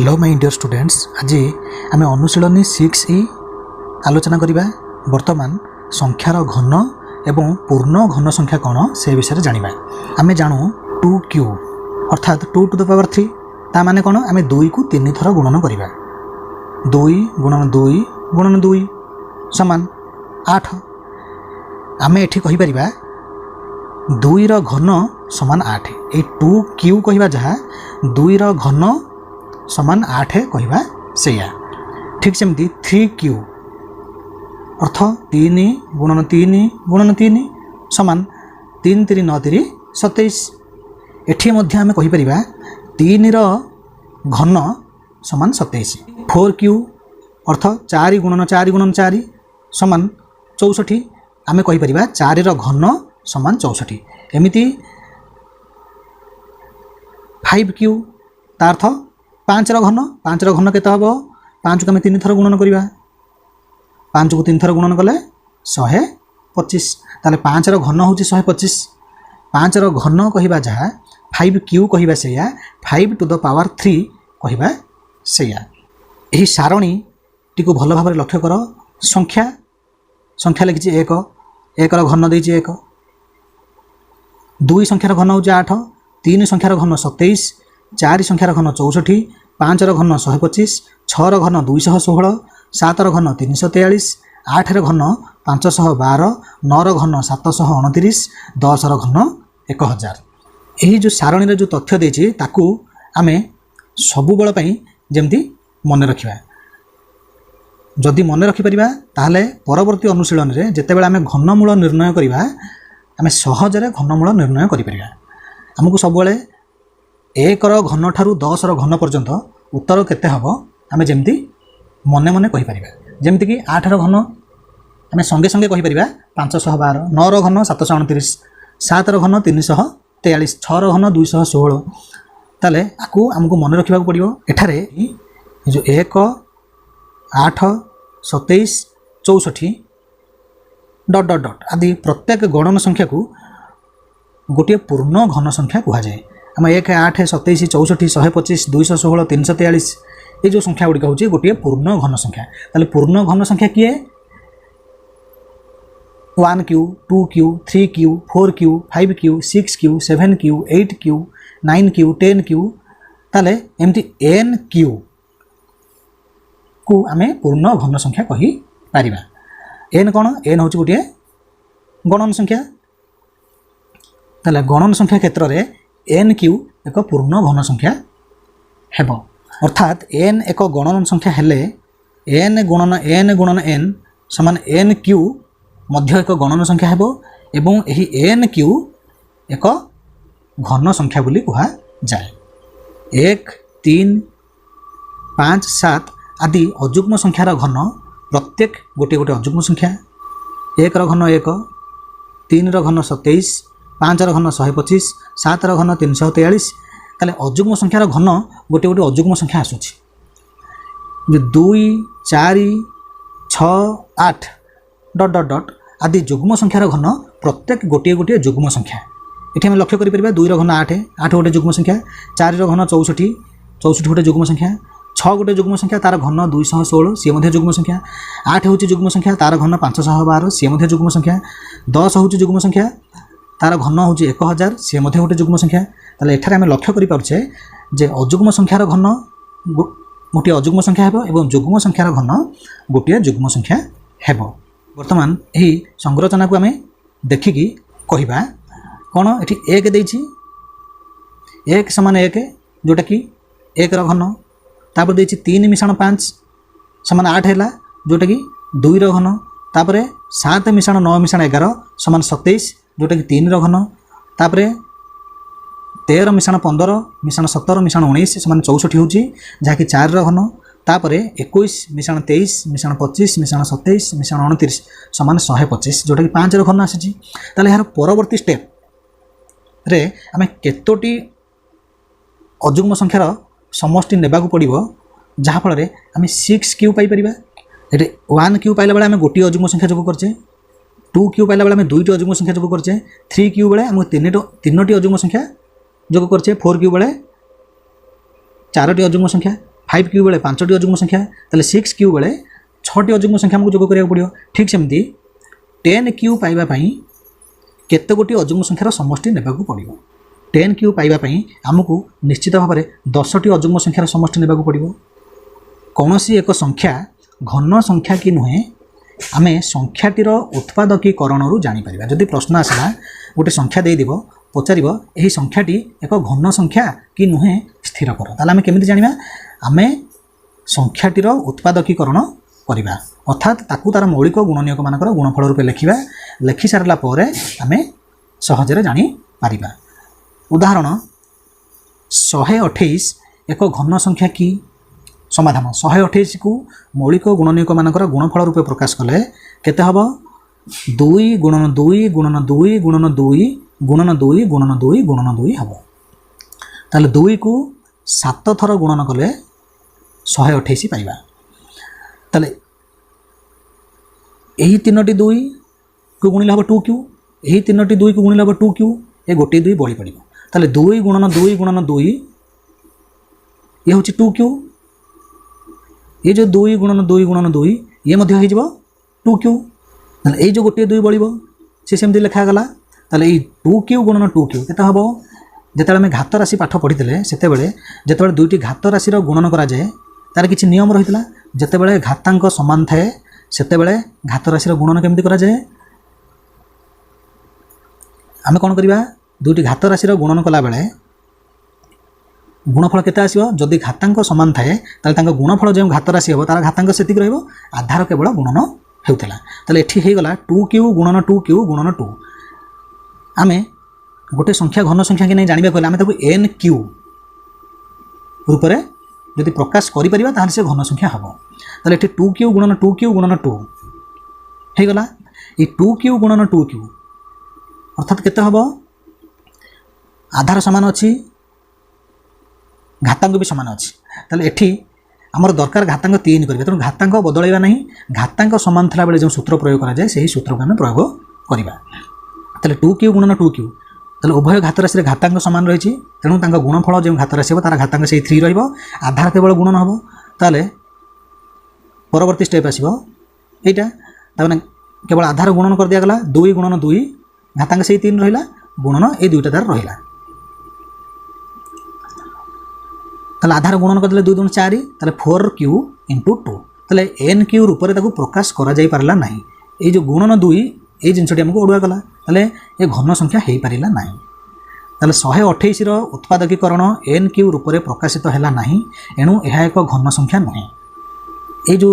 Hello my dear students, आज आम अनुशीलनी 6E आलोचना करवा। वर्तमान संख्यार घन एवं पूर्ण घन संख्या कौन से विषय जाना। आम जानू 2Q अर्थात 2 to the power 3 ता माने कौन आम 2 को 3 थर गुणन करवा। 2 गुणन 2 गुणन 2 समान 8। आम एठी कहि परिबा 2 रो घन समान 8। ए 2Q कहिबा जहा 2 रो घन समान 8 कहवा सेया। ठीक सेमती 3Q अर्थ 3 गुणन 3 गुणन 3 समान 3 3 9 3 27। एठी मध्य आमे कहि परिबा 3 रो घन समान 27। 4Q अर्थ 4 गुणन 4 गुणन 4 समान 64। आमे कहि परिबा 4 रो घन समान 64। एमिति 5Q तार्थ 5 रो घन केते हबो। 5 को आम 3 थर गुणन करवा। 5 को 3 थर गुणन कले 125। ताले 5 रो घन होची 125। 5 रो घन कहिबा जहा 5Q कहिबा सेया 5 to the power 3 कहिबा सेया। एही सारणी टिको भलो भाबरे लक्ष्य करो। संख्या संख्या लिखिछि 1 1 रो घन देछि 1। 2 संख्यार घन होची 8। 3 संख्यार घन 27। 4 संख्यार घन 64। 5 रो घन 125। 6 रो घन 216। 7 रो घन 343। 8 रो घन 512। 9 रो घन 729। 10 रो घन 1000। यही जो सारणी रे जो तथ्य देछि ताकू आमे सबु बेल पई जेमती मन रखिबा। जदि मन रखि परिबा ताहले परवर्ती अनुशीलन रे जेतेबेले आमे घनमूल निर्णय करिबा आमे सहजरे घनमूल निर्णय करि परिबा। हमकु सब बेले 1 रो घन ठारू 10 रो घन पर्यंत उत्तर केते हबो आमे जेमती मने मने कहि परिबा। जेमती कि 8 रो घन आमे संगे संगे कहि परिबा 512। 9 रो घन 729। 7 रो घन 343। 6 रो घन 216। ताले आकु हमकु मने रखिबा पड़िबो। एठारे जो 1 8 27 64 डॉट डॉट डॉट आदि प्रत्येक गणन संख्या को गोटे पूर्ण घन संख्या कहा जाए। आम 1 8 27 64 125 216 343 ये जो संख्या गुड़िक हूँ गोटे पूर्ण घन संख्या। ताले पूर्ण घन संख्या किए 1Q 2Q 3Q 4Q 5Q 6Q 7Q 8Q 9Q 10Q ताले एमती NQ को आमे पूर्ण घन संख्या कहि पारिबा। n कौन n हूँ गोटे गणन संख्या। ताले गणन संख्या क्षेत्र में NQ एक पूर्ण घन संख्या हेबो। अर्थात n एक गणन संख्या हेले n गुणन n समान NQ मध्य एक गणन संख्या हेबो एवं एही NQ एक घन संख्या बोली कहा जाए। 1 3 5 7 आदि अजुग्म संख्यार घन प्रत्येक गोटे गोटे अजुग्म संख्या। 1 रो घन 1 3 रो घन 27 5 रो घन 125 7 रो घन 343 ताले अजुग्म संख्यार घन गोटे गोटे अजुग्म संख्या आसुछि। 2 4 6 8 डॉट डॉट डॉट आदि जुग्म संख्यार घन प्रत्येक गोटे गोटे जुग्म संख्या। एठी हम लक्ष्य करि परिबा 2 रो घन 8 8 गोटे जुग्म संख्या। 4 रो घन 64 64 गोटे जुग्म संख्या। 6 गोटे जुग्म संख्या तार घन 216 सी मध्य जुग्म संख्या। 8 होची जुग्म संख्या तार घन 512 सी मध्य जुग्म संख्या। 10 होची जुग्म संख्या तार घन होची 1000 सी मध्य गोटे जुग्म संख्या। ताले एठारे हम लक्ष्य करि पारुछे जे अजुग्म संख्यार घन गोटे अजुग्म संख्या हेबो एवं जुग्म संख्यार घन गोटे जुग्म संख्या हेबो। वर्तमान एही संरचना को आमे देखिकी कहिबा कोन एठी 1 देछि 1 समान 1 जोटा कि 1 रो घन तापर देछि 3 मिश्रण 5 समान 8 हैला जोटा कि 2 रो घन तापर 7 मिश्रण 9 मिश्रण 11 समान 27 जोटा कि 3 रो घन तापर 13 मिश्रण 15 मिश्रण 17 मिश्रण 19 समान 64 होची जहा कि 4 रो घन तापर 21 मिश्रण 23 मिश्रण 25 मिश्रण 27 मिश्रण 29 समान 125 जोटा कि 5 रो घन आसी। ताले यार परवर्ती स्टेप रे आमे केतोटी अजुग्म संख्यार समष्टि नेबाकू पड़िबो जहा फल रे आमे 6Q पाई परिबा। एटे 1Q पाइला बेले आमे गोटी अजुग्म संख्या जोग करछे। 2Q पाइला बेले आमे दुईटी अजुग्म संख्या जोग करछे। 3Q बेले आमे तीनोटी अजुग्म संख्या जोग करछे। 4Q बेले 4टी अजुग्म संख्या। 5 क्यू बेले 5टी अजुग्म संख्या ताले 6 क्यू बेले 6टी अजुग्म संख्या हमको जोग करिया पड़ियो ठीक सेमती 10 क्यू पाइबा पई केते गोटी अजुग्म संख्यार समष्टि नेबाकू पड़ियो 10 क्यू पाइबा पई हमको निश्चित भाव में 10टी अजुग्म संख्यार समष्टि नेबाकू पड़ियो कौनसी एक संख्या घन संख्या कि नुहे आमे संख्याटीर उत्पादकीकरण जापर जदि प्रश्न आसला गोटे संख्या देदेव पचार यही संख्याटी एक घन संख्या कि नुहे स्थिर कर ताले आमे केमिति जानिबा आमे संख्याटीर उत्पादकीकरण करवा अर्थात ताकू तार मौलिक गुणनीयक मानकर गुणफल रूपे लिखा लिखि सारला परे आमे सहजरे जानि पारिबा उदाहरण 128 एक घन संख्या कि समाधान 128 को मौलिक गुणनीयक मानकर गुणफल रूपे प्रकाश कले केते हबो 2 गुणन 2 गुणन 2 गुणन 2 गुणन 2 गुणन 2 गुणन 2 हबो ताले 2 को 7 थर गुणन कले 128 पाइबा ताले एही तीनोटी 2 को गुणिले हबो 2q एही तीनोटी 2 को गुणिले हबो 2q ए गोटे 2 बळी पड़िबो ताले 2 गुणन 2 गुणन 2 ये होची 2q ये जो 2 गुणन 2 गुणन 2 ये मध्य हो जिवो 2q ताले ए जो गोटे 2 बळिबो से सेमति लिखा गला ताले ए 2q गुणन 2q केता हबो जेतेबेले हम घात राशि पाठ पढ़ीते सेतेबेले जेतेबेले दुईटी घात राशि गुणन करा जाए तार किछि नियम रहितला जेतेबेले घातांक समान थाए सेतेबेले घात राशि गुणन केमति करा जाए आमे कोन करिबा दुईटी घात राशि गुणन कला बेले गुणफल केते आसीबो जदि घातांक समान थाए ताले तांक गुणफल जे घात राशि हेबो तार घातांक सेतिक रहइबो आधार केवल गुणन हेउतला ताले एठी हे गला 2q गुणन 2q गुणन 2 आमे गोटे संख्या घन संख्या कि नहीं जानिबा कहले आमे ताको nq रूप रे जदि प्रकाश करि परिबा ताहाले से घन संख्या हबो ताले एठी 2q गुणन 2q गुणन 2 हे गला ए 2q गुणन 2q अर्थात केते हबो आधार समान अछि घातांक भी समान अच्छी ताले एठी आमर दरकार घातांक 3 करिवे तेणु घातांक बदलैबा नहीं घातांक समान थिला बेले जो सूत्र प्रयोग करा जाए सही सूत्र को आम प्रयोग करिबा ताले 2q गुणन 2q ताले उभय घात राशि रे घातांक समान रही तेणु तांका गुणफल जो घात राशि तार घातांक से 3 रहिबो आधार केवल गुणन हबो ताले परवर्ती स्टेप आसीबो एटा ताने केवल आधार गुणन कर दिया गला 2 गुणन 2 घातांक से 3 रहिला गुणन ए दुईटा तार रहिला ताले आधार गुणन करदे 2 2 4 ताले 4q * 2 ताले nq रूप रे ताकू प्रकाश करा जाई पारला नाही ए जो गुणन 2 ए जिनसटी हमको ओडुआ गला ताले ए घन संख्या हेई पारिला नाही ताले 128 रो उत्पादकीकरण nq रूप रे प्रकाशित हैला नाही एणु एहा एक घन संख्या नहे ए जो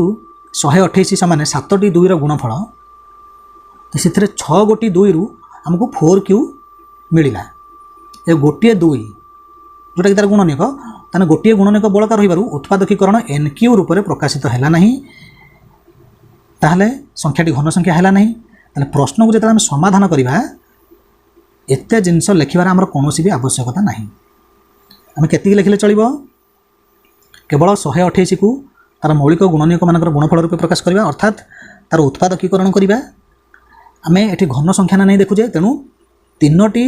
128 समान 7टी 2 रो गुणफल तो सेथरे 6 गोटी 2 रु हमको 4q मिलिला ए गोटे 2 जोटा कि तार गुणनीयक ताने गोटे गुणनीयक बलका रहिबारु उत्पादकीकरण nq रूप रे प्रकाशित हैला नाही ताहले संख्याटी घन संख्या हैला नाही ताले प्रश्न को जेता हम समाधान करिबा एते जिंस लिखिबार हमर कोनोसी भी आवश्यकता नाही हम केति लिखिले चलिबो केवल 128 को तार मौलिक गुणनीयक मानकर गुणफल रूपे प्रकाश करिबा अर्थात तार उत्पादकीकरण करिबा आमे एठी घन संख्या ना नहीं देखु जे तेनु तीनोटी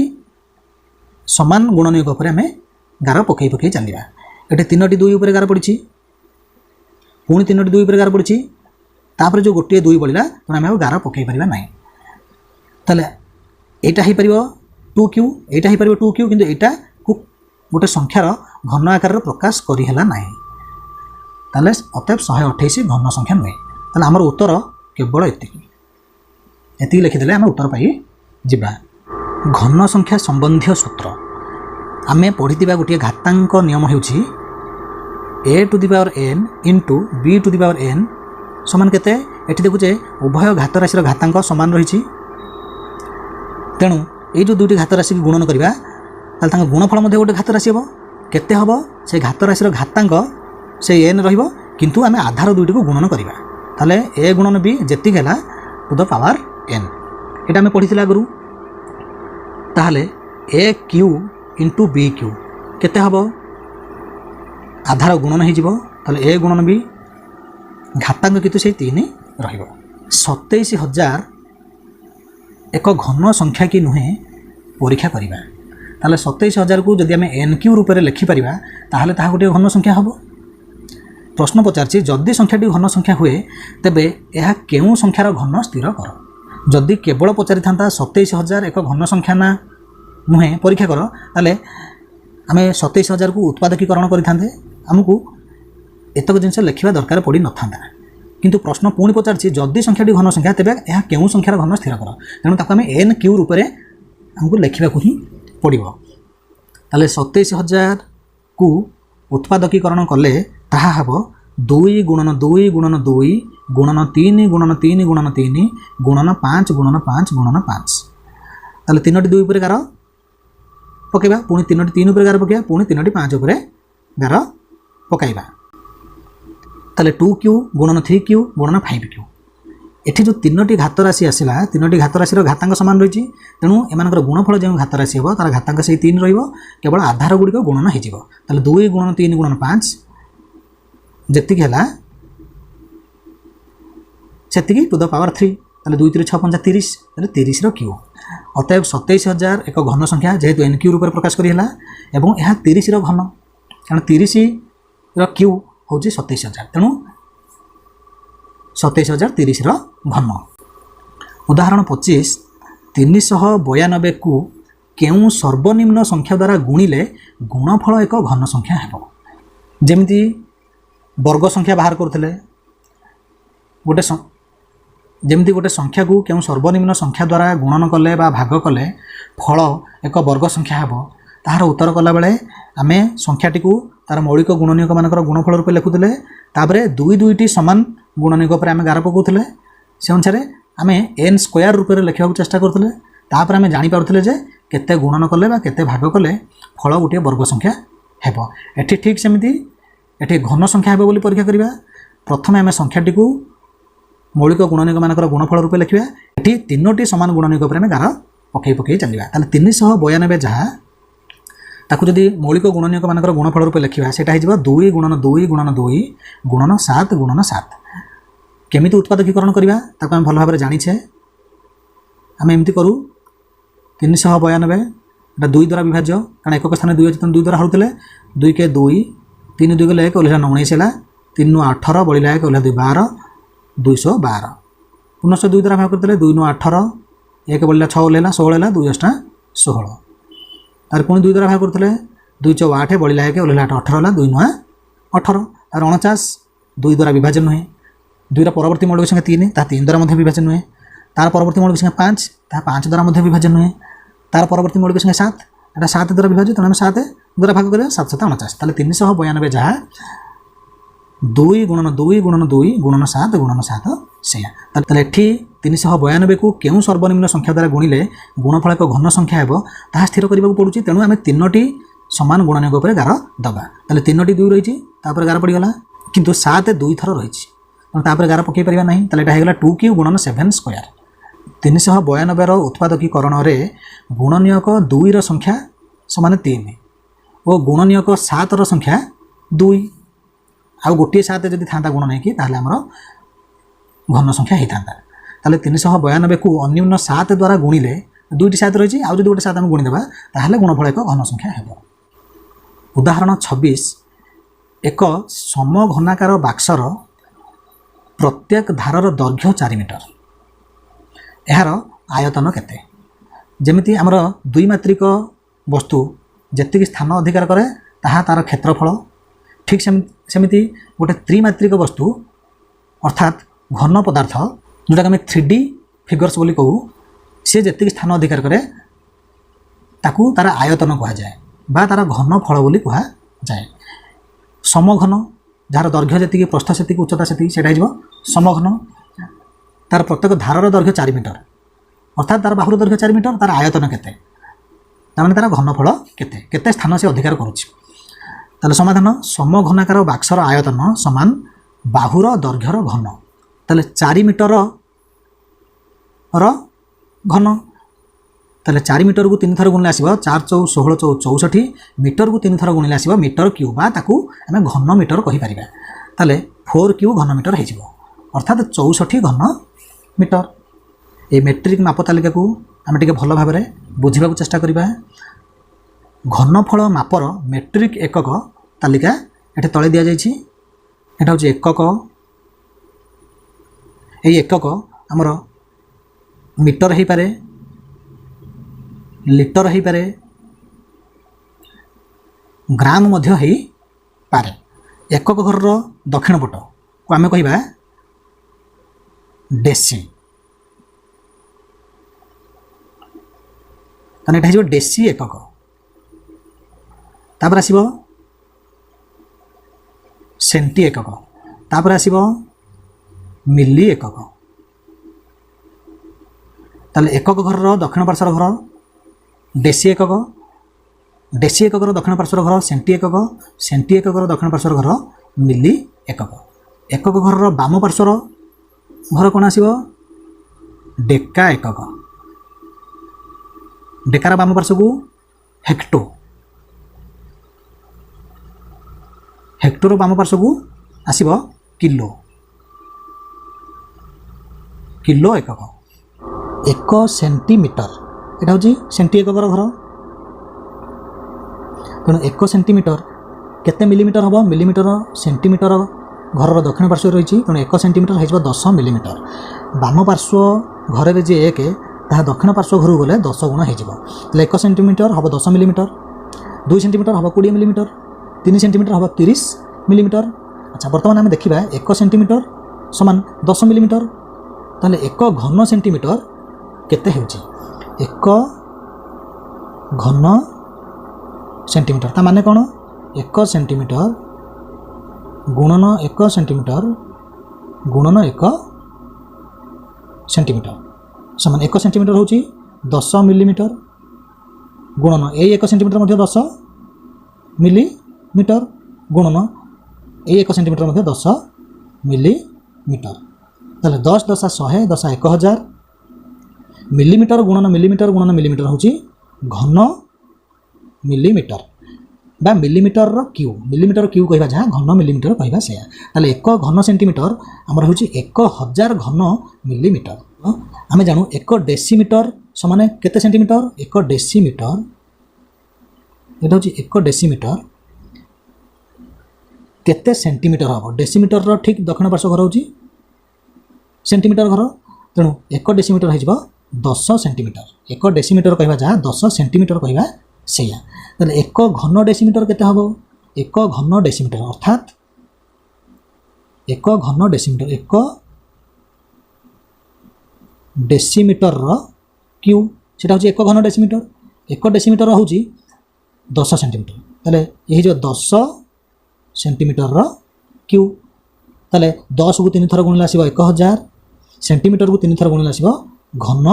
समान गुणनीयक उपरे आमे गार पकई पकई चलिबा एठी तीनोटी 2 उपरे गार पड़िछि पुणी तीनोटी 2 उपरे गार पड़िछि तापर जो गोटे 2 बलिला त आमे गार पकई परिबा नाही तले एटा ही परिबो 2q एटा ही परिबो 2q किंतु एटा को गोटे संख्यार घन आकार प्रकाश करि हला नाही ताले अतएव 128 घन संख्या नहे ताले हमर उत्तर केवल एति लिखिदेले आम उत्तर पाई जिबा घन संख्या संबंधी सूत्र आमे पढ़ी गोटे घातांक नियम होउछि a to the power n into b to the power n समान केते एठी देखुचे उभय घात राशि घातांक समान रही तेणु ये जो दुईटी घात राशि गुणन करवा ताल गुणफल मध्य गोटे घात राशि हे केते हम से घात राशि घातांक से n रहिबो किंतु आमे आधार दुईटी को गुणन करवा ताले a गुणन b जेति गेला टू द पावर n एटा आमे पढ़ीथिला गुरु ताहले aq इंटू bq केते हम आधार गुणन हो जिवो ताले a गुणन b घातांक कितु से 3 रहिबो 27000 एक घन संख्या कि नुहे परीक्षा करिबा ताले 27000 को जदि आमे nq रूप रे लिखि परिबा ताहले ताहा गोटे घन संख्या हबो प्रश्न पचार जदि संख्याटी घन संख्या हुए तेबे यह केउं संख्यार घन स्थिर कर। जदि केवल पचारि था 27,000 एक घन संख्या ना नुहे परीक्षा कर ताले आम 27,000 को उत्पादकीकरण करें आमको एतक जिन लिखा दरकार पड़ न था। किंतु प्रश्न पुणी पचार जदि संख्याटी घन संख्या तेबे यह केउं संख्यार घन स्थिर कर। तेणु ताको आम एन क्यू रूप में आमको लिखा ही पड़ो। ताले 27,000 को उत्पादकीकरण कले ताहा हबो 2 गुणन 2 गुणन 2 गुणन 3 गुणन 3 गुणन 3 गुणन 5 गुणन 5 गुणन 5। ताले 3टी 2 उपर गार पकेबा पुणी 3टी 3 उपर गार पकेबा पुणी 3टी 5 उपर गार पकाइबा। ताले 2q गुणन 3q गुणन 5q। एठी जो 3टी घात राशि आसला 3टी घात राशि घातांक समान रही तेणु एमानकर गुणफल जो घात राशि हे तार घातांक से 3 रहिबो केवल आधार गुड़िक गुणन हो। ताले 2 गुणन 3 गुणन 5 जेतिक है सेतिकी टू द पावर 3। ताले 2 3 6 5 30 ताले 30 रो क्यू। अतएव 27,000 एक घन संख्या जेहेतु एन क्यू रूप प्रकाश करी हला एवं यह 30 रो घन कारण 30 रो क्यू हूँ 27,000 तेणु 27,000 30 रो घन। उदाहरण 25 392 को केउं सर्वनिम्न संख्या द्वारा गुणिले गुणफल एक घन संख्या हेबो। जेमिति वर्ग संख्या बाहर करथिले गोटे संख्या को केउं सर्वनिम्न संख्या द्वारा गुणन कले बा भाग कले फल एक वर्ग संख्या हेबो ताहार उत्तर कला बेले आमे संख्याटी को तार मौलिक गुणनीयक मानकर गुणफल रूप लिखुले तापरे 2 समान गुणनीयक पर आमे गार पकाउथिले से अनुसार आमे n स्क्वायर रूप में लिखा चेष्टा करथिले तापर आमे जानि पारुथिले जे केते गुणन कले बा केते भाग कले फल गोटे वर्ग संख्या हेबो। एठी ठीक सेमिति एठी घन संख्या हेबो बोली परीक्षा करिबा प्रथमे आमे संख्याटी को मौलिक गुणनीयक मानकर गुणफल रूप लिखिबा एठी 3टी समान गुणनीयक पर आमे गार पकई चलिबा ताले 392 जहाँ ताकू जदि मौलिक गुणनीयक मानकर गुणफल रूप लिखा सेटा हो 2 गुणन 2 गुणन 2 गुणन 7 गुणन 7। केमिति उत्पादकीकरण करवा ताकू आम भल भाव जाचे आम एमती करूँ 392 एटा 2 द्वारा विभाज्य कारण एक स्थान 2 अच्छे 2 द्वारा हरुले 2 के 2 3 2 गले 1 ओल्हा 19 है 3 18 बढ़ला 1 ओल्हा 2 12 212 पुनः 2 द्वारा भाग करते 2 18 1 बढ़ला 6 ओल्हा 16 है 2 8 16 तार पुणी 2 द्वारा भाग करते 2 4 8 बढ़ला 1 ओल्हा 18 है 2 9 18 तार 49 2 द्वारा विभाजन नुहे 2 परवर्ती मौलिक संख्या 3 ता 3 द्वारा विभाजन नुहे तार परवर्ती मौलिक संख्या 5 ता 5 द्वारा विभाजन नुहे तार परवर्ती मौलिक संख्या 7 एटा 7 द्वारा विभाजित तेनाली 7 द्वारा भाग करें 7 7 49 ताले 392 जहाँ 2 गुणन 2 गुणन 2 गुणन 7 गुणन 7 से ताले एठी 392 को केउं सर्वनिम्न संख्या द्वारा गुणिले गुणफल एक घन संख्या हेबो ताहा स्थिर करबाकू पड़ुची तेणु आमे 3टी समान गुणनीयक उपर गार दबा ताले 3टी 2 रही तापर गार पड़गला किंतु 7 2 थर रही तेणु तापर गार पकई पारिबा नहीं ताले एटा हेगला 2 क्यू गुणन 7 स्क्वायर 392 रो उत्पादकीकरण रे गुणनीयक 2 रो संख्या समान 3 और गुणनीयक 7 रो संख्या 2 आउ गोटे 7 जदि था गुण नहीं कि ताहले हमरो घन संख्या होता ताले 392 को अन्यून 7 द्वारा गुणिले 2टी 7 रही आउ जदि गोटे 7 आम गुणिदेबा ताहले गुणफल एक घन संख्या हेबो। उदाहरण 26 एक समघनाकार बाक्सर प्रत्येक धारर दैर्घ्य 4 मीटर यार आयतन केते जेमिति आमर द्विमात्रिक वस्तु जेतिक स्थान अधिकार करे ताहा तार क्षेत्रफल ठीक सेमिति गोटे त्रिमात्रिक वस्तु अर्थात घन पदार्थ जोटा आम 3D फिगर्स बोली कहू सी जेतिक स्थान अधिकार करे ताकू तार आयतन कह जाए बा तार घन फल बोली कह जाए। समघन जार दैर्घ्य जी प्रस्थ से उच्चता से समघन तार प्रत्येक धारर दैर्घ्य 4 मीटर अर्थात तार बाहुर दैर्घ्य 4 मीटर तार आयतन केते तार तार घनफल केते केते स्थान से अधिकार करुच्ची ताले समाधान समघनाकार बाक्सर आयतन समान बाहुर दैर्घ्यर घन ताले 4 मीटर घन ताले 4 मीटर को 3 थर गुणिले आसो 4 4 16 64 मीटर को 3 थर गुणिले आसो मीटर क्यू बा ताकू आम घन मीटर कहीपर ताले 4 क्यू घन मीटर हो अर्थात 64 घन मीटर। ये मेट्रिक माप तालिका को आम टे भल भाव में बुझा चेष्टा करवा घनफल मापर मेट्रिक एकक तालिका ये तले दि जाइए एटा होची एकक एई एकक आमर मीटर हो पारे लिटर हो पारे ग्राम मध्य हो पारे एकक घर दक्षिण पट को आम कह डेसी ताने एटा हो डेसी एकक तापर आसीबो सेंटी एकक तापर आसीबो मिली एकक ताले एकक घर दक्षिण पार्श्वर घर डेसी एकक दक्षिण पार्श्वर घर सेंटी एकक दक्षिण पार्श्वर घर मिली एकक घर बाम पार्श्वर घर कौन आसीबो डेका एकक डेकार बाम पार्श्व को हेक्टोर बाम पार्श्व को आसीबो किलो एकक एक सेंटीमीटर यहाँ हूँ सेंटी एककर घर तेणु एक सेंटीमीटर केते मिलीमीटर हम मिलीमीटर सेंटीमीटर घर दक्षिण पार्श्व रही तेणु एक सेंटीमीटर हो 10 मिलीमीटर बाम पार्श्व घर में जी एक ताहा दक्षिण पार्श्व घर गले 10 गुण हो 1 सेंटीमीटर हम 10 मिलीमीटर 2 सेंटीमीटर हम 20 मिलीमीटर 3 सेंटीमीटर हम 30 मिलीमीटर। अच्छा बर्तमान आम देखा 1 सेंटीमीटर समान 10 मिलीमीटर ताले 1 घन सेंटीमीटर केते होची 1 घन सेंटीमीटर ता माने कौन 1 सेंटीमीटर गुणन 1 सेंटीमीटर गुणन 1 सेंटीमीटर समान 1 सेंटीमीटर होची 10 मिलीमीटर गुणन ए 1 सेंटीमीटर मध्य 10 मिलीमीटर गुणन ए 1 सेंटीमीटर मध्य 10 मिलीमीटर ताले 10 10 100 10 1000 मिलीमीटर गुणन मिलीमीटर होची घन मिलीमीटर बा मिलीमीटर क्यू कहवा जहाँ घन मिलीमीटर कहवा से ताले 1 घन सेंटीमीटर आमर होची 1000 घन मिलीमीटर आम जानू 1 डेसीमीटर समान केते सेंटीमीटर 1 डेसीमीटर एटा होची 1 डेसीमीटर केते सेंटीमीटर हम डेसीमीटर ठीक दक्षिण पार्श्व घर होची सेंटीमीटर घर तेणु 1 डेसीमीटर हो 10 सेंटीमीटर 1 डेसीमीटर कहवा जहाँ 10 सेंटीमीटर कहवा से ताले 1 घन डेसीमीटर केते हम 1 घन डेसीमीटर अर्थात 1 घन डेसीमीटर 1 डेसीमीटर क्यू सेटा होची 1 घन डेसीमीटर 1 डेसीमीटर होची 10 सेंटीमीटर ताले यही जो 10 सेंटीमीटर क्यू ताले 10 को 3 थर गुणिले आसीबो 1000 सेंटीमीटर को 3 थर गुणिले आसीबो घन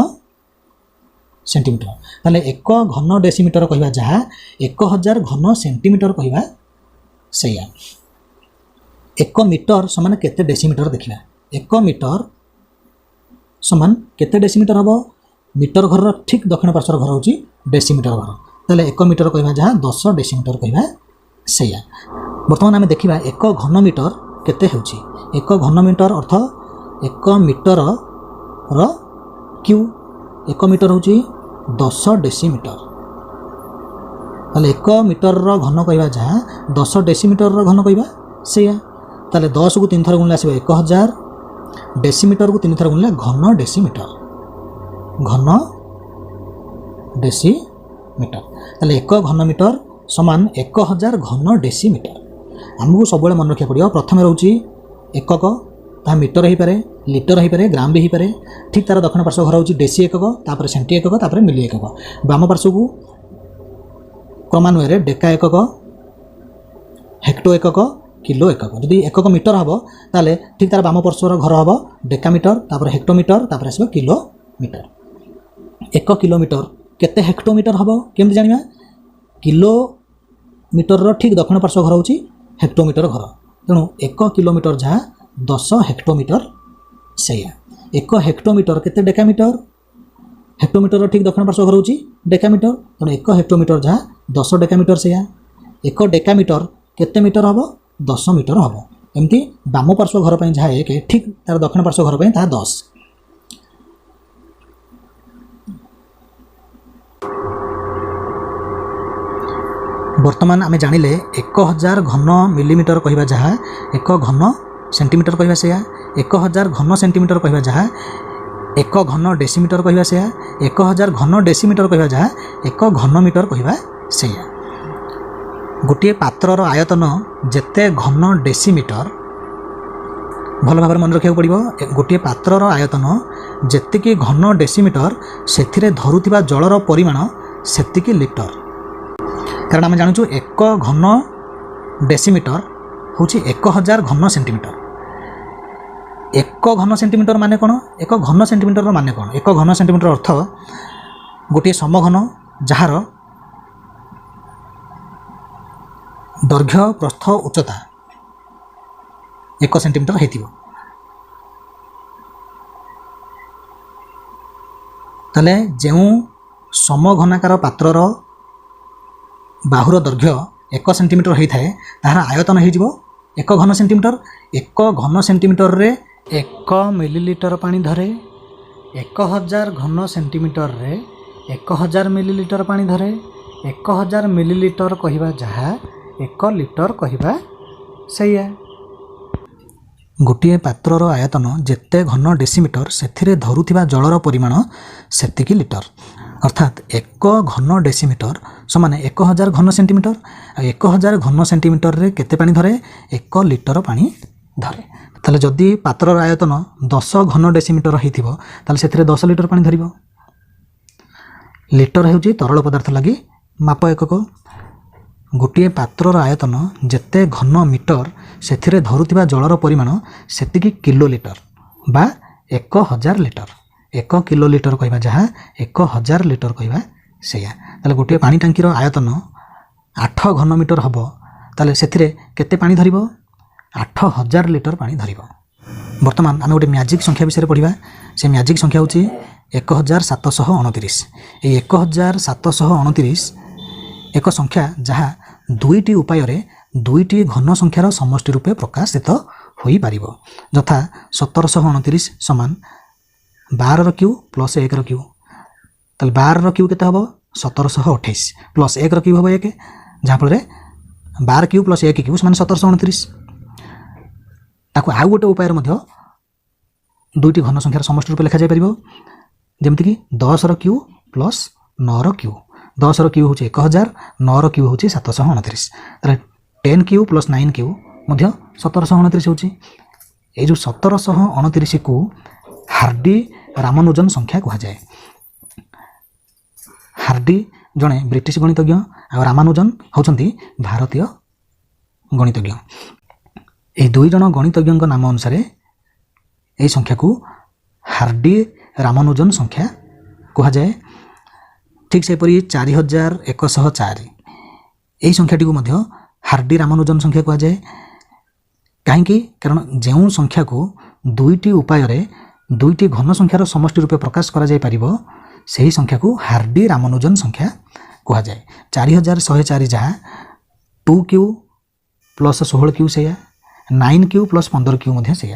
सेंटीमीटर ताले 1 घन डेसीमीटर कहवा जहाँ 1000 घन सेंटीमीटर कहवा से 1 मीटर समान केते डेसीमीटर देखिबा 1 मीटर समान केते डेसीमीटर हम मीटर घर ठीक दक्षिण पार्श्वर घर होची डेसीमीटर घर ताले 1 मीटर कहवा जहाँ 10 डेसीमीटर कहवा से बर्तमान आम देखा 1 घन मीटर केते होची 1 घन मीटर अर्थ 1 मीटर क्यू 1 मीटर होची 10 डेसीमीटर ताले 1 मीटर घन कहवा जहाँ 10 डेसीमीटर घन कहवा से ताले 10 को 3 थर गुणिले आसीबो 1000 डेसीमीटर को 3 थर गुणिले घन डेसीमीटर ताले 1 घन मीटर समान 1000 घन डेसीमीटर आमको सब मन रखा पड़ो प्रथम रोचे एकक ता मीटर हो पारे लिटर हो पारे ग्राम भी हो पारे ठीक तार दक्षिण पार्श्व घर होची डेसी एकक तापर सेंटी एकक तापर मिली एकक बाम पार्श्व को क्रमान्वय डेका एकक हेक्टो एकक किलो एकक जदि एकक मीटर हम ताले ठीक तार बाम पार्श्वर घर हम डेका मीटर तापर हेक्टोमीटर तापर आसो किलोमीटर 1 किलोमीटर केते हेक्टोमीटर हम केमती जानिबा किलोमीटर ठीक दक्षिण पार्श्व घर होची हेक्टोमीटर घर तेणु 1 किलोमीटर जहाँ 10 हेक्टोमीटर से 1 हेक्टोमीटर केते डेकामीटर हेक्टोमीटर ठीक दक्षिण पार्श्व घर होची डेकामीटर तेणु 1 हेक्टोमीटर जहाँ 10 डेकामीटर से 1 डेकामीटर केते मीटर हम 10 मीटर हम एमती बाम पार्श्व घर पर जहाँ 1 ठीक तार दक्षिण पार्श्व घर पर 10 बर्तमान आम जानिले 1000 घन मिलीमीटर कहवा जहाँ 1 घन सेंटीमीटर कहवा से 1000 घन सेंटीमीटर कहवा जहाँ 1 घन डेसीमीटर कहवा से 1000 घन डेसीमीटर कहवा जहाँ 1 घन मीटर कहवा से गोटे पात्रर आयतन जेते घन डेसीमीटर भल भाव मन रखा पड़ो गोटे पात्रर आयतन जेतिकी घन डेसीमीटर से धरुवा जलर परिमाण सेतिकी लिटर कारण आम जानूँ 1 घन डेसीमीटर हूँ 1000 घन सेंटीमीटर 1 घन सेंटीमीटर माने कौन 1 घन सेंटीमीटर माने कौन 1 घन सेंटीमीटर अर्थ गोटे समघन जार दैर्घ्य प्रस्थ उच्चता 1 सेंटीमीटर होती ताले जो समघनाकार पात्रर बाहुर दैर्घ्य 1 सेंटीमीटर होता है तार आयतन हो 1 घन सेंटीमीटर 1 घन सेंटीमीटर रे 1 मिलीलीटर पानी धरे 1000 घन सेंटीमीटर रे 1000 मिलीलीटर पानी धरे 1000 मिलीलीटर कहवा जहाँ 1 लिटर कहवा सैया गोटे पात्रर आयतन जेते घन डेसीमीटर से धरुवा जलर परिमाण सेतिकी लिटर अर्थात 1 घन डेसीमीटर समान 1000 घन सेंटीमीटर 1000 घन सेंटीमीटर रे केते पानी धरे 1 लिटर पानी धरे ताले जदि पात्रर आयतन 10 घन डेसीमीटर होइथिबो ताले सेथिरे 10 लिटर पानी धरिबो लिटर हेउची तरल पदार्थ लगी माप एकक गोटे पात्रर आयतन जेते घन मीटर सेथिरे धरुवा जलर परिमाण सेतिकी किलोलीटर बा 1000 लिटर 1 किलोलीटर कहवा जहाँ 1000 लिटर कहवा सैया ताले गोटे पानी टांकीर आयतन 8 घन मीटर हम ताले सेथिरे केते पानी धरिबो 8000 लिटर पानी धरिबो वर्तमान आम गोटे मैजिक संख्या विषय पढ़ा से मैजिक संख्या होची 1729 ये 1729 एक संख्या जहाँ दुईटी उपाय दुईटी घन संख्यार समष्टि रूपे प्रकाशित हो पार यथा 1729 समान 12 क्यू प्लस 1 क्यू ताल 12 क्यू केते हबो 1728 प्लस 1 क्यू हबो 1 जहाँ फल 12 क्यू प्लस 1 क्यू समान 1729 ताको आउ गोटे उपाय दुईटी घन संख्यार समष्टि रूपे लिखा जाय परिबो जेमति कि 10 क्यू प्लस 9 क्यू 10 क्यू हूँ 1000 9 क्यू हूँ 729 10 क्यू प्लस 9 क्यू 1729 हूँ ये जो 1729 को हार्डी रामानुजन संख्या कह जाए हार्डी जड़े ब्रिटिश गणितज्ञ और रामानुजन होती भारतीय गणितज्ञ ये दुई जन गणितज्ञ नाम अनुसार यह संख्या को हार्डी रामानुजन संख्या कह जाए ठीक सेपरी 4104 यही संख्याटी को हार्डी रामानुजन संख्या कह जाए कहीं कारण जो संख्या को दुईटी उपाय दुईटी घन संख्यार समष्टि रूपे प्रकाश करा जाय परिबो सही संख्या को हार्डी रामानुजन संख्या कह जाए 4104 जहाँ 2 क्यू प्लस 16 क्यू से 9 क्यू प्लस 15 क्यू से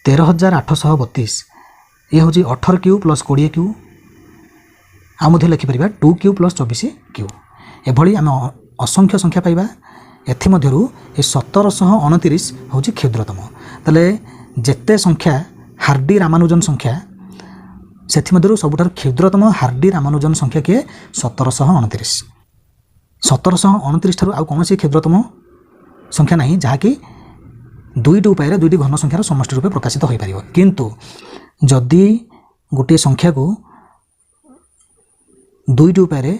13832 ये हूँ 18 क्यू प्लस 20 क्यू आम लिखिपर 2 क्यू प्लस 24 क्यू एभली आम असंख्य संख्या पाइबा एथिमध्यरु ए 1729 हूँ क्षुद्रतम ताले जेते संख्या हार्डी रामानुजन संख्या सेथिमध्यरु सबुठार क्षुद्रतम हार्डी रामानुजन संख्या किए 1729 1729 ठारू आउ कौन क्षुद्रतम संख्या नहीं जहाँकि दुईटी उपाय दुईटी घन संख्यार समष्टि रूपे प्रकाशित हो पार किंतु जदि गोटे संख्या को दुईटी उपाय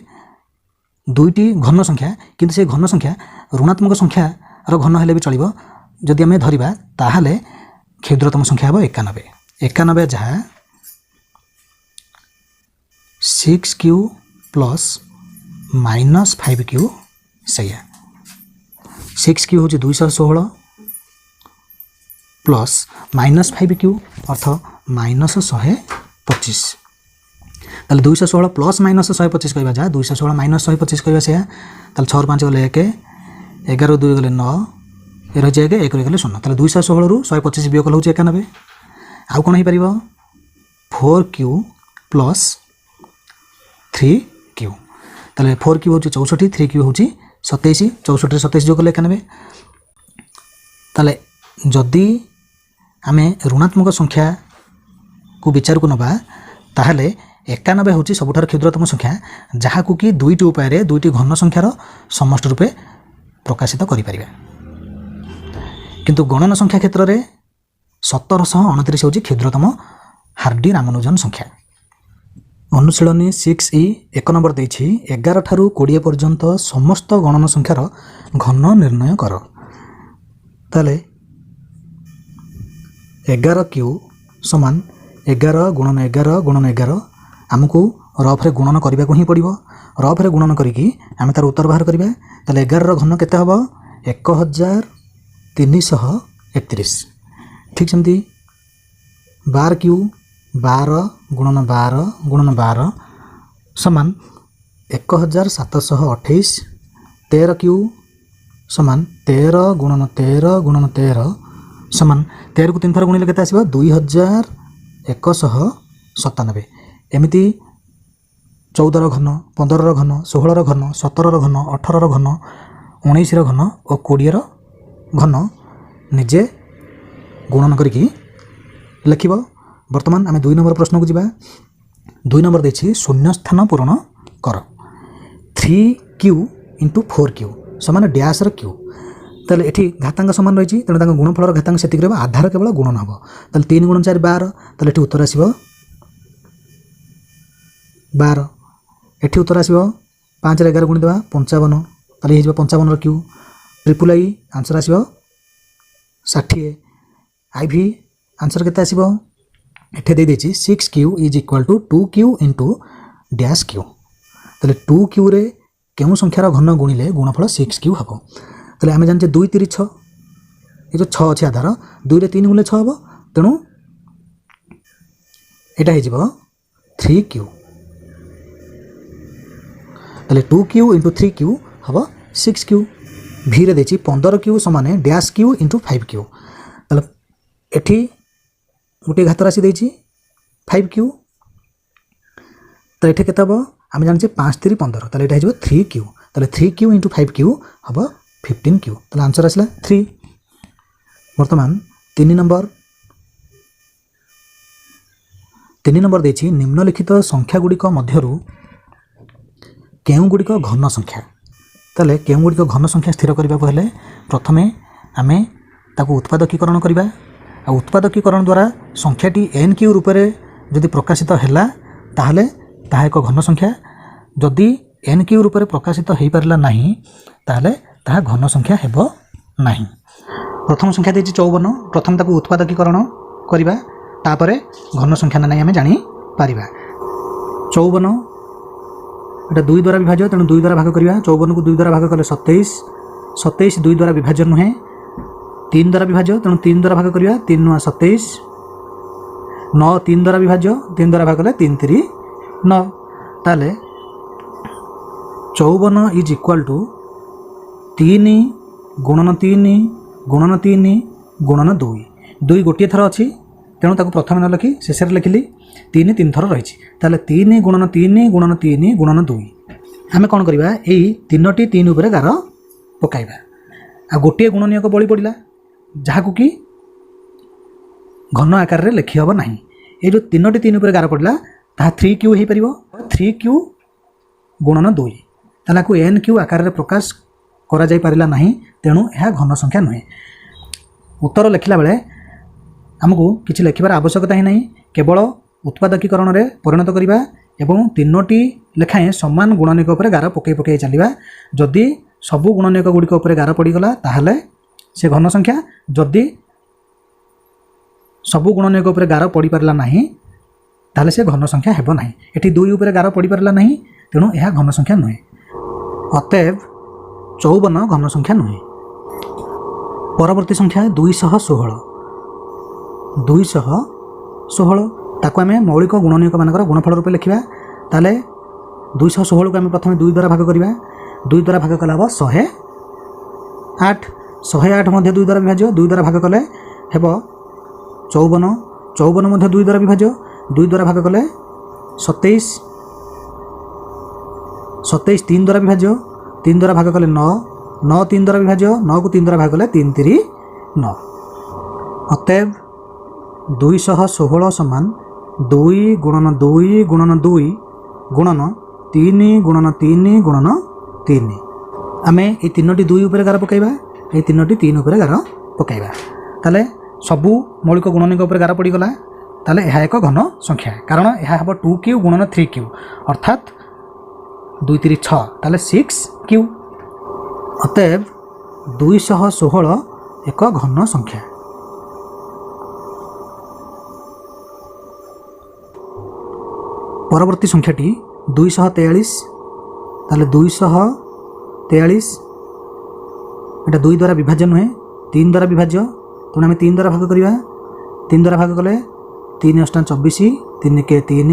दुईटी घन संख्या किंतु से घन संख्या ऋणात्मक संख्यार घन हेले भी चलिबो जदि आम धरिबा ताहाले क्षुद्रतम संख्या हम 91 जहाँ 6 क्यू प्लस माइनस 5 क्यू सैया 6 क्यू हूँ 216 प्लस माइनस 5 क्यू अर्थ माइनस 125 ताल 216 प्लस माइनस 125 कहवा जहाँ 216 माइनस 125 कहवा से ताल 6 5 गले 1 11 2 गले 9 ये रही 1 1 गले 0 ताल 216 रु 125 वियोग हूँ 91 आउ कौन हो पार 4 क्यू प्लस 3 क्यू ताले 4 क्यू होची 64 3 क्यू होची 27 64 27 जो कले 91 ताले जदि आमे ऋणात्मक संख्या को विचार को नबा ताहले 91 होची सबुठार क्षुद्रतम संख्या जहाँ को कि दुईटी उपाय रे दुईटी घन संख्यार समष्टि रूपे प्रकाशित करि परिबा किंतु गणन संख्या क्षेत्र में 1729 होची क्षुद्रतम हार्डी रामानुजन संख्या। अनुशीलनी 6E 1 नंबर देछि 11 ठारू 20 पर्यंत समस्त गणन संख्यार घन निर्णय कर। ताले 11 क्यू समान 11 गुणन 11 गुणन 11 आमको रफरे गुणन करने को ही पड़ो रफरे गुणन करी आम तार उत्तर बाहर करवा। ताले 11 घन केते हबो 1331 ठीक सेमती 12 क्यू 12 गुणन 12 समान 1728 13 क्यू समान 13 गुणन 13 समान 13 को 3 थर गुणिले केते आसीबो 2197 एमिति 14 घन 15 घन 16 घन 17 घन 18 घन 19 घन और 20 घन निजे गुणन करिकी लिखिब। वर्तमान आम 2 नंबर प्रश्न को जीवा। 2 नंबर देछि शून्य स्थान पूरण कर 3Q × 4Q समान डैश क्यू ताले एठी घातांक समान रही तेणु तांको गुणफलर घातांक सेतिक रहबो आधार केवल गुणन हबो ताले 3 × 4 12 ताले एठी उत्तर आसीबो 12 एठी उत्तर आसीबो 5 रे 11 गुणि देबा 55 ताले हे 55 क्यू ट्रिपल आई आंसर आसीबो 60 IV आंसर केते आसीबो एठे दे देछि 6Q = 2Q × डैश क्यू ताले 2Q रे केउ संख्यार घन गुणिले गुणफल 6Q हबो। ताले आमे जानचे 2 3 6 ए जो 6 अछि आधार 2 रे 3 गुणिले 6 हबो तेणु एटा हे जिवो 3Q ताले 2Q × 3Q हबो 6Q V रे देछि 15Q समान डैश Q × 5Q ताले एठी गोटे घात राशि देछि 5Q तो एठी केते हबो आमे जानचे 5 3 15 ताले एटा हे जिवो 3Q ताले 3Q × 5Q हबो 15Q ताले आंसर आसला 3। वर्तमान 3 नंबर देछि निम्नलिखित संख्या गुड़िक मध्यरु केउ गुड़िक घन संख्या ताले केउ गुड़िक घन संख्या स्थिर करबा पहले प्रथमे आमे ताको उत्पादकीकरण करबा आ उत्पादकीकरण द्वारा संख्याटी NQ रूप में जदि प्रकाशित हैला ताहले ताहा एक घन संख्या जदि NQ रूप में प्रकाशित हो पारला नहीं ताहले ताहा घन संख्या हेबो नहीं। प्रथम संख्या देछि 54 प्रथम ताको उत्पादकीकरण करबा तापरे घन संख्या ना नहीं आमे जानि पारिबा। 54 एटा 2 द्वारा विभाज्य तेणु 2 द्वारा भाग करबा 54 को 2 द्वारा भाग कले 27 27 2 द्वारा विभाज्य नुहे 3 द्वारा विभाज्य तेणु 3 द्वारा भाग करबा 3 नुआ 27 9 3 द्वारा विभाज्य 3 द्वारा भाग कले 3 3 9 ताले 54 = 3 गुणन 3 गुणन 3 गुणन 2 2 गोटे थर अच्छी तेणु ताको प्रथम न लिखि शेष लिखिली 3 3 थर रही ताले 3 गुणन 3 गुणन 3 गुणन 2 आम कौन करवा यही 3टी 3 उपरे गार पकाइबा आ गोटे गुणनीयक बड़ी पड़ा जहाँ को कि घन आकार रे लिखि हम ना ये जो 3टी 3 उपरे गार पड़ा ताहा 3Q हो पार 3Q गुणन 2 ताला को NQ आकार रे प्रकाश करा जाई पारिला नहीं तेणु यह घन संख्या नुहे। उत्तर लिखला बेले आमको किसी लिखार आवश्यकता ही नहीं केवल उत्पादकीकरण रे परिणत करवा एवं 3टी लेखाएं समान गुणनीयक उपरे गार पकई पकई चलवा जदि सबू गुणनीयक गुड़िक उपरे गार पड़गला ताहले से घन संख्या जदि सबू गुणनीयक उपरे गार पड़ पारला नहीं ताहले से घन संख्या हेबो नहीं। एठी 2 उपरे गार पड़ पारला नहीं तेणु यह घन संख्या नुहे अतएव 54 घन संख्या नुहे। परवर्ती संख्या 216 ताको आम मौलिक गुणनीयक मानकर गुणफल रूप लिखा ताले 216 को आम प्रथम 2 द्वारा भाग करवा 2 द्वारा भाग कले हम 108 108 मध्य 2 द्वारा विभाज्य 2 द्वारा भाग कले हेब 54 54 मध्य 2 द्वारा विभाज्य 2 द्वारा भाग कले 27 27 3 द्वारा विभाज्य 3 द्वारा भाग कले 9 9 3 द्वारा विभाज्य 9 को 3 द्वारा भाग कले 3 3 9 अतएव 216 समान 2 गुणन 2 गुणन 2 गुणन 3 गुणन 3 गुणन 3 आम ये 3टी 2 उपर गार पकईवा ये 3टी 3 उपर गार पकईवा ताले सबू मौलिक गुणनिक उपर गार पड़गला ताले यह एक घन संख्या कारण यह हम 2 गुणन 3 अर्थात 2 3 6 ताले 6 अतएव 216 एक घन संख्या। परवर्ती संख्याटी 243 ताले 243 एटा 2 द्वारा विभाज्य नुहे 3 द्वारा विभाज्य तेणु आम 3 द्वारा भाग करवा 3 द्वारा भाग कले 3 अष्टा 24 3 के 3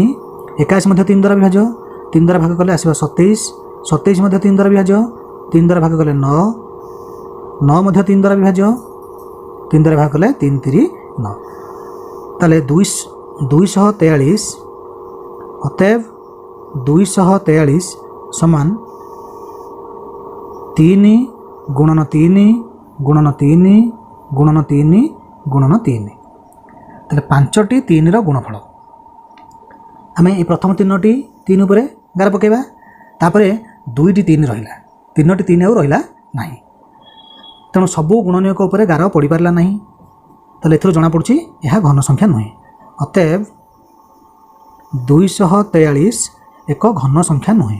21 3 द्वारा विभाज्य 3 द्वारा भाग कले आसवा 27 27 3 द्वारा विभाज्य 3 द्वारा भाग कले 9 9 3 द्वारा विभाज्य 3 द्वारा भाग कले 3 3 9 ताले 243 अतएव 243 समान 3 गुणन 3 गुणन 3 गुणन 3 गुणन 3 ताले 5टी 3 रो गुणफल आम ये प्रथम 3टी 3 उपर गार पकईवा तापरे 2टी 3 रहिला 3टी 3 आउ रहिला नाही तेणु सबू गुणनीयक उपर गार पड़ी पारला नाही ताले एथरो जणा पड़ुछि यह घन संख्या नुहे अतएव 243 एक घन संख्या नुहे।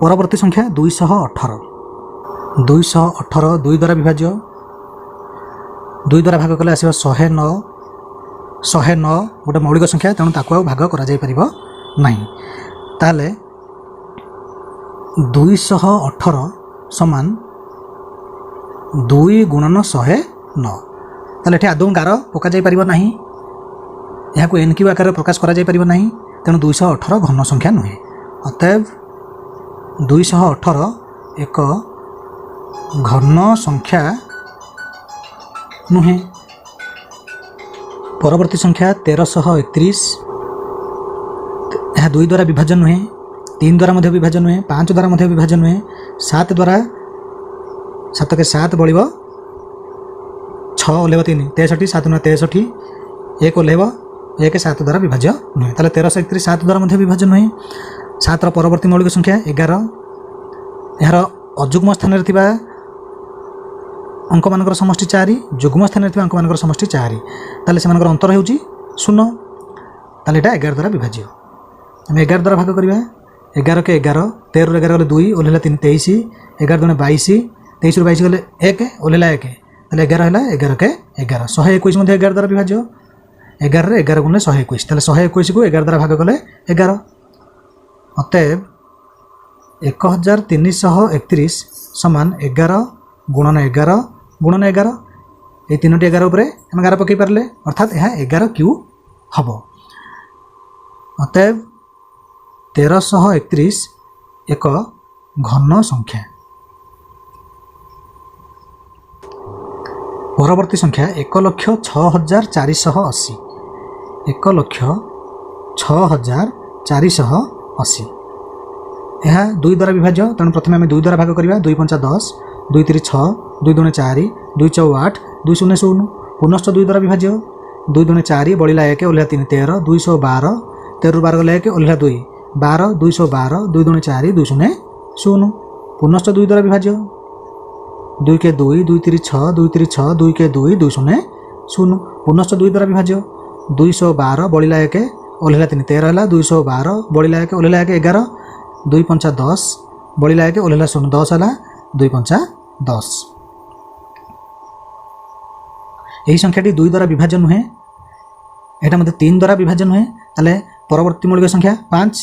परवर्ती संख्या 218 218 2 द्वारा विभाज्य 2 द्वारा भाग कले आसवा 109 गोटे मौलिक संख्या तेणु ताकू आ भाग करा जाय परिबो नाही ताले 218 समान 2 गुणन 109 ताले एठी आदौ गार पका जाय परिबो नाही यहाँ को एन क्यू आकार प्रकाश करा जाय परिबो नाही तेणु 218 घन संख्या नुहे अतएव 218 एक घन संख्या नुहे। परवर्ती संख्या 1331 यह 2 द्वारा विभाजन नुहे 3 द्वारा मध्य विभाजन नुहे 5 द्वारा मध्य विभाजन नुहे 7 द्वारा 7 के 7 बलिब 6 ओल्हेब 3 63 7 9 63 1 ओल्हेब 1 7 द्वारा विभाज्य नुहे ताले 1331 7 द्वारा मध्य विभाजन नुहे 7 रो परवर्ती मौलिक संख्या 11 यार अजुग्म स्थान रे थिबा अंक मानकर समष्टि 4 जुग्म स्थान रे थिबा अंक मानकर समष्टि 4 ताले से मानकर अंतर हेउची 0 ताले एटा 11 द्वारा विभाज्य हम 11 द्वारा भाग करबा 11 के 11 13 रो 11 गले 2 ओलेला 3 23 11 दुने 22 23 रो 22 गले 1 ओलेला 1 ताले 11 हैला 11 के 11 121 मध्ये 11 द्वारा विभाज्य 11 रे 11 गुणे 121 ताले 121 को 11 द्वारा भाग कले 11 अतएव 1331 समान 11 गुणन 11 गुणन 11 ये 3टी 11 उपरे हम 11 पकई पारले अर्थात यह 11 क्यू हम अतएव 1331 एक घन संख्या। परवर्ती संख्या 1,06,480 1,06,480 यह 2 द्वारा विभाज्य तेणु प्रथम आम 2 द्वारा भाग करवा 2 5 10 2 3 6 2 2 4 2 4 8 2 0 0 पुनश्च 2 द्वारा विभाज्य 2 2 4 बलिला 1 ओल्हा 3 13 212 13 12 गला 1 ओल्हा 2 12 212 2 2 4 2 0 0 पुनश्च 2 द्वारा विभाज्य 2 के 2 2 3 6 2 3 6 2 के 2 2 0 0 पुनश्च 2 द्वारा विभाज्य 212 बलिला 1 ओल्हा 3 13 है 212 बलिला 1 ओल्हा 1 11 2 5 10 बलिला 1 ओल्हा 0 10 है 2 5 10 यही संख्याटी 2 द्वारा विभाजन नुहे यहाँ मतलब 3 द्वारा विभाजन नुहे ताले परवर्ती मौलिक संख्या 5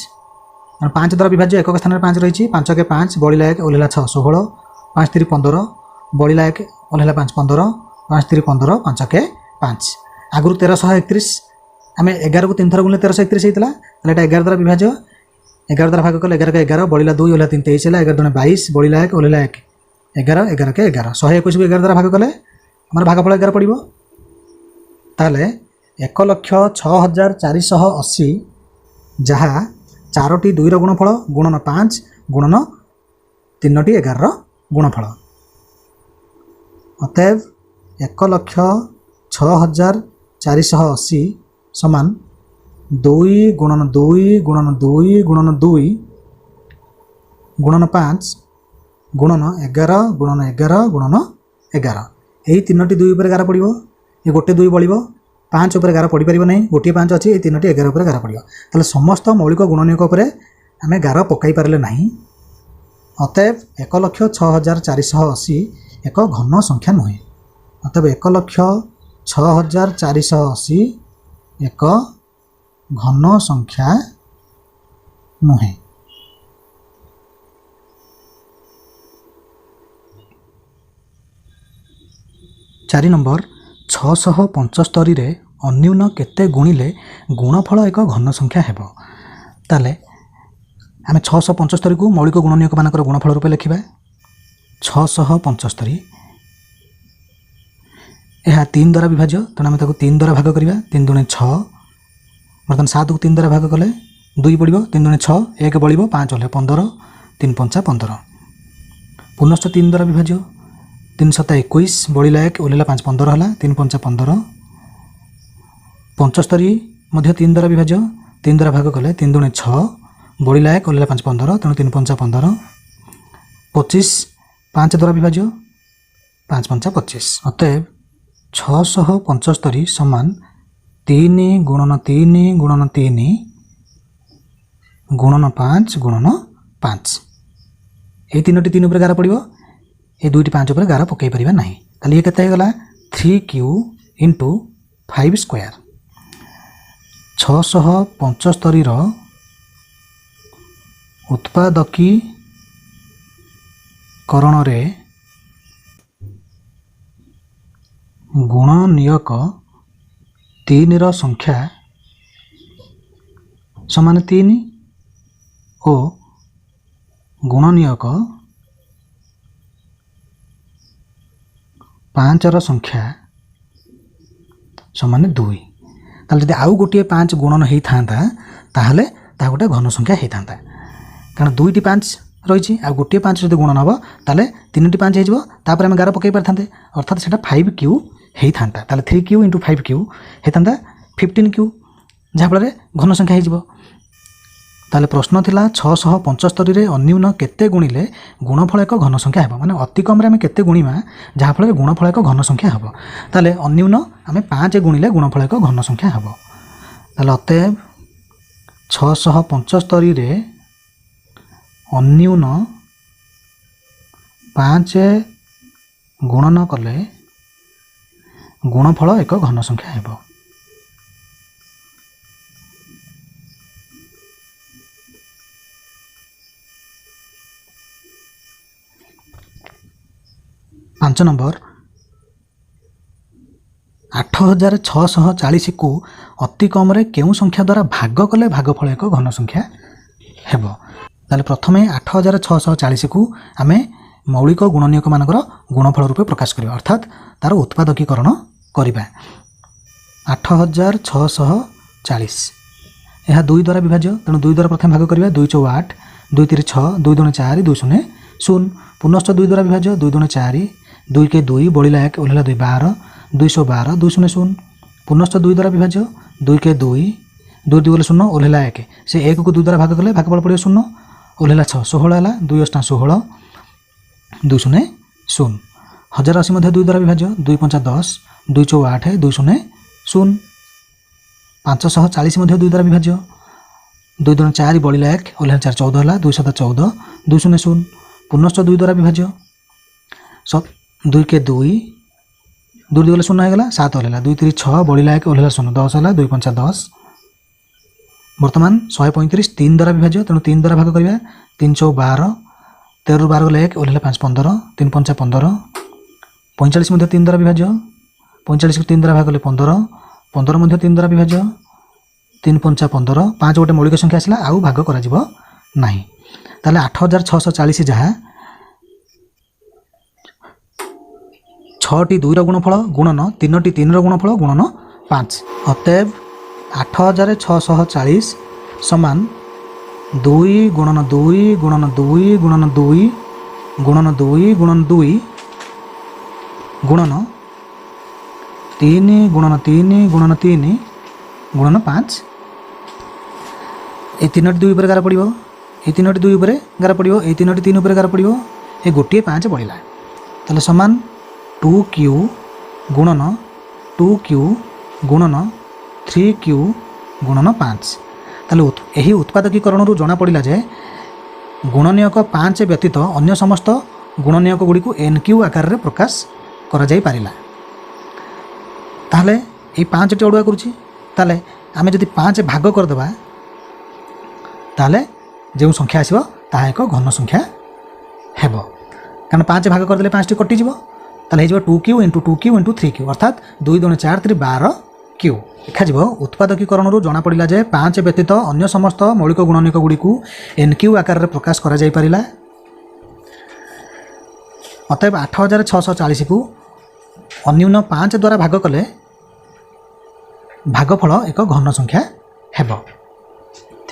5 द्वारा विभाज्य एक स्थान 5 रही 5 के 5 बलिला 1 ओल्हा 6 16 5 3 15 बलिला 1 ओल्हा 5 15 5 3 15 5 के 5 आगुरी 1331 आम 11 को 3 थर गुणिले 1331 होता है 11 द्वारा विभाज्य 11 द्वारा भाग कले 11 के 11 बलिला 2 ओल्हा 3 23 है 11 2 22 बलिला 1 ओल्हा 1 11 11 के 11 121 को 11 द्वारा भाग कले आम भागफल 11 पड़ो ताले 1,06,480 जहाँ 4ଟି 2ର ଗୁଣଫଳ ଗୁଣନ 5 ଗୁଣନ 3ଟି 11ର ଗୁଣଫଳ। ଅତଏବ 1,06,480 ସମାନ 2 ଗୁଣନ 2 ଗୁଣନ 2 ଗୁଣନ 2 ଗୁଣନ 5 ଗୁଣନ 11 ଗୁଣନ 11 ଗୁଣନ 11। ଏହି 3ଟି 2 ଉପରେ ଗାର ପଡ଼ିବ, ଏ ଗୋଟେ 2 ବଳିବ, 5 ଉପରେ ଗାର ପଡ଼ିପାରିବ ନାହିଁ, ଗୋଟିଏ 5 ଅଛି, ଏ 3ଟି 11 ଉପରେ ଗାର ପଡ଼ିବ। ତାହେଲେ ସମସ୍ତ ମୌଳିକ ଗୁଣନୀୟକ ଉପରେ ଆମେ ଗାର ପକାଇ ପାରିଲେ ନାହିଁ। ଅତଏବ 1,06,480 ଏକ ଘନ ସଂଖ୍ୟା ନୁହେଁ। ଅତଏବ 1,06,480 ଏକ ଘନ ସଂଖ୍ୟା ନୁହେଁ। ଚାରି ନମ୍ବର 675ରେ ଅନ୍ୟୁନ କେତେ ଗୁଣିଲେ ଗୁଣଫଳ ଏକ ଘନ ସଂଖ୍ୟା ହେବ? ତାହେଲେ ଆମେ 675କୁ ମୌଳିକ ଗୁଣନୀୟକମାନଙ୍କର ଗୁଣଫଳ ରୂପେ ଲେଖିବା। 675 ଏହା 3 ଦ୍ୱାରା ବିଭାଜ୍ୟ, ତେଣୁ ଆମେ ତାକୁ 3 ଦ୍ୱାରା ଭାଗ କରିବା। 3 ଦୁଣେ 6, ବର୍ତ୍ତମାନ 7କୁ 3 ଦ୍ୱାରା ଭାଗ କଲେ 2 ପଡ଼ିବ, 3 ଦୁଣେ 6, 1 ବଳିବ, 5 ହେଲେ 15, 3 ପଞ୍ଚା 15। ପୁନଶ୍ଚ 3 ଦ୍ୱାରା ବିଭାଜ୍ୟ, 3 7 21 ବଳିଲା 1 ଓହ୍ଲେଇଲା 5 15 ହେଲା, 3 ପଞ୍ଚା 15। 75 ମଧ୍ୟ 3 ଦ୍ୱାରା ବିଭାଜ୍ୟ, 3 ଦ୍ୱାରା ଭାଗ କଲେ 3 ଦୁଣେ 6 ବଳିଲା 1 ଓହ୍ଲେଇଲା 5 15, ତେଣୁ 3 ପଞ୍ଚା 15। 25 5 ଦ୍ୱାରା ବିଭାଜ୍ୟ, 5 ପଞ୍ଚା 25। ଅତଏବ 675 ସମାନ 3 ଗୁଣନ 3 ଗୁଣନ 3 ଗୁଣନ 5 ଗୁଣନ 5। এই 3ଟି 3 ଉପରେ ଗାର ପଡ଼ିବ, এই 2ଟି 5 ଉପରେ ଗାର ପକାଇ ପାରିବା ନାହିଁ। ତାହେଲେ ଇଏ କେତେ ହେଇଗଲା? 3Q × 5 square. 675ର ଉତ୍ପାଦକୀକରଣରେ ଗୁଣନୀୟକ 3ର ସଂଖ୍ୟା ସମାନ 3 ଓ ଗୁଣନୀୟକ 5ର ସଂଖ୍ୟା ସମାନ 2। ତାହେଲେ ଯଦି ଆଉ ଗୋଟିଏ 5 ଗୁଣନ ହେଇଥାନ୍ତା ତାହେଲେ ତାହା ଗୋଟେ ଘନ ସଂଖ୍ୟା ହେଇଥାନ୍ତା, କାରଣ 2ଟି 5 ରହିଛି, ଆଉ ଗୋଟିଏ 5 ଯଦି ଗୁଣନ ହେବ ତାହେଲେ 3ଟି 5 ହେଇଯିବ, ତାପରେ ଆମେ ଗାର ପକାଇ ପାରିଥାନ୍ତେ, ଅର୍ଥାତ୍ ସେଇଟା 5Q ହେଇଥାନ୍ତା। ତାହେଲେ 3Q × 5Q ହେଇଥାନ୍ତା 15Q, ଯାହାଫଳରେ ଘନ ସଂଖ୍ୟା ହେଇଯିବ। ତାହେଲେ ପ୍ରଶ୍ନ ଥିଲା 675ରେ ଅନ୍ୟୁନ କେତେ ଗୁଣିଲେ ଗୁଣଫଳ ଏକ ଘନ ସଂଖ୍ୟା ହେବ, ମାନେ ଅତି କମରେ ଆମେ କେତେ ଗୁଣିବା ଯାହାଫଳରେ ଗୁଣଫଳ ଏକ ଘନ ସଂଖ୍ୟା ହେବ। ତାହେଲେ ଅନ୍ୟୁନ ଆମେ 5 ଗୁଣିଲେ ଗୁଣଫଳ ଏକ ଘନ ସଂଖ୍ୟା ହେବ। ତାହେଲେ ଅତଏବ 675ରେ ଅନ୍ୟୁନ 5 ଗୁଣନ କଲେ ଗୁଣଫଳ ଏକ ଘନ ସଂଖ୍ୟା ହେବ। ପାଞ୍ଚ ନମ୍ବର 8640କୁ ଅତି କମରେ କେଉଁ ସଂଖ୍ୟା ଦ୍ୱାରା ଭାଗ କଲେ ଭାଗଫଳ ଏକ ଘନ ସଂଖ୍ୟା ହେବ? ତାହେଲେ ପ୍ରଥମେ 8640କୁ ଆମେ ମୌଳିକ ଗୁଣନୀୟକମାନଙ୍କର ଗୁଣଫଳ ରୂପେ ପ୍ରକାଶ କରିବା, ଅର୍ଥାତ୍ ତା'ର ଉତ୍ପାଦକୀକରଣ କରିବା। 8640 ଏହା 2 ଦ୍ୱାରା ବିଭାଜ୍ୟ, ତେଣୁ 2 ଦ୍ୱାରା ପ୍ରଥମେ ଭାଗ କରିବା। 2 × 8, 2 × 6, 2 × 4, 2 0 0। ପୁନଶ୍ଚ 2 ଦ୍ୱାରା ବିଭାଜ୍ୟ, 2 × 4, 2 × 2 ବଳିଲା 1 ଓହ୍ଲେଇଲା 2 12, 212, 2 0 0। ପୁନଶ୍ଚ 2 ଦ୍ୱାରା ବିଭାଜ୍ୟ, 2 × 2, 2 2 ଗଲେ 0 ଓହ୍ଲେଇଲା 1, ସେ 1କୁ 2 ଦ୍ୱାରା ଭାଗ କଲେ ଭାଗଫଳ ପଡ଼ିବ 0, ଓହ୍ଲେଇଲା 6 16 ହେଲା, 2 8 16, 2 0 0। 1080 ମଧ୍ୟ 2 ଦ୍ୱାରା ବିଭାଜ୍ୟ, 2 5 10, 2 × 8, 2 0 0। 540 ମଧ୍ୟ 2 ଦ୍ୱାରା ବିଭାଜ୍ୟ, 2 2 4 ବଳିଲା 1 ଓହ୍ଲେଇଲା 4 14 ହେଲା, 2 7 14, 2 0 0। ପୁନଶ୍ଚ 2 ଦ୍ୱାରା ବିଭାଜ୍ୟ, 2 × 2, 2 2 ଗଲେ 0 ହେଇଗଲା, 7 ଓହ୍ଲେଇଲା, 2 3 6 ବଳିଲା 1 ଓହ୍ଲେଇଲା 0, 10 ହେଲା, 2 5 10। ବର୍ତ୍ତମାନ 135 3 ଦ୍ୱାରା ବିଭାଜ୍ୟ, ତେଣୁ 3 ଦ୍ୱାରା ଭାଗ କରିବା। 3 × 12, 13 12 ଗଲେ 1 ଓହ୍ଲେଇଲା 5 15, 3 5 15। 45 ମଧ୍ୟ 3 ଦ୍ୱାରା ବିଭାଜ୍ୟ, 45କୁ 3 ଦ୍ୱାରା ଭାଗ କଲେ 15, 15 ମଧ୍ୟ 3 ଦ୍ୱାରା ବିଭାଜ୍ୟ, 3 5 15। 5 ଗୋଟେ ମୌଳିକ ସଂଖ୍ୟା ଆସିଲା, ଆଉ ଭାଗ କରାଯିବ ନାହିଁ। ତାହେଲେ 8640 ଯାହା 6ଟି 2ର ଗୁଣଫଳ ଗୁଣନ 3ଟି 3ର ଗୁଣଫଳ ଗୁଣନ 5। ଅତଏବ 8640 ସମାନ 2 गुणन 2 गुणन 2 गुणन 2 गुणन 2 गुणन 2 गुणन 3 गुणन 3 गुणन 3 गुणन 5 ए 3 2 पर गार पड़ो ये 3 2 पर गार पड़ो ये 3 3 पर गार पड़ो ये गोटे 5 पड़ा ताले समान 2q गुणन 2q गुणन 3q गुणन 5 ताले यही उत्पादकीकरण जना पड़ा जे गुणनीयक 5 व्यतीत अन्य समस्त गुणनीयक गुड़ी को NQ आकार रे प्रकाश करा जाई पारिला ताले ये 5 टी अड़ुआ करुच्ची ताले आमे जदि 5 भाग करदेबा ताले जो संख्या आसो ताहा एक घन संख्या हेबो कारण 5 भाग करदेले 5 टी कटिଯିବ ताले हे 2q into 2q into 3q अर्थात 2 2 4 3 12q लिखाଯିବ उत्पादकीकरण जना पड़ा जे 5 व्यतीत अन्य समस्त मौलिक गुणनीयक गुड़ी को NQ आकार रे प्रकाश करा जाई पारिला अतएव 8640 को अन्यून 5 द्वारा भाग कले भागफल एक घन संख्या हेबो।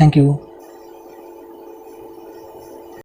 Thank you.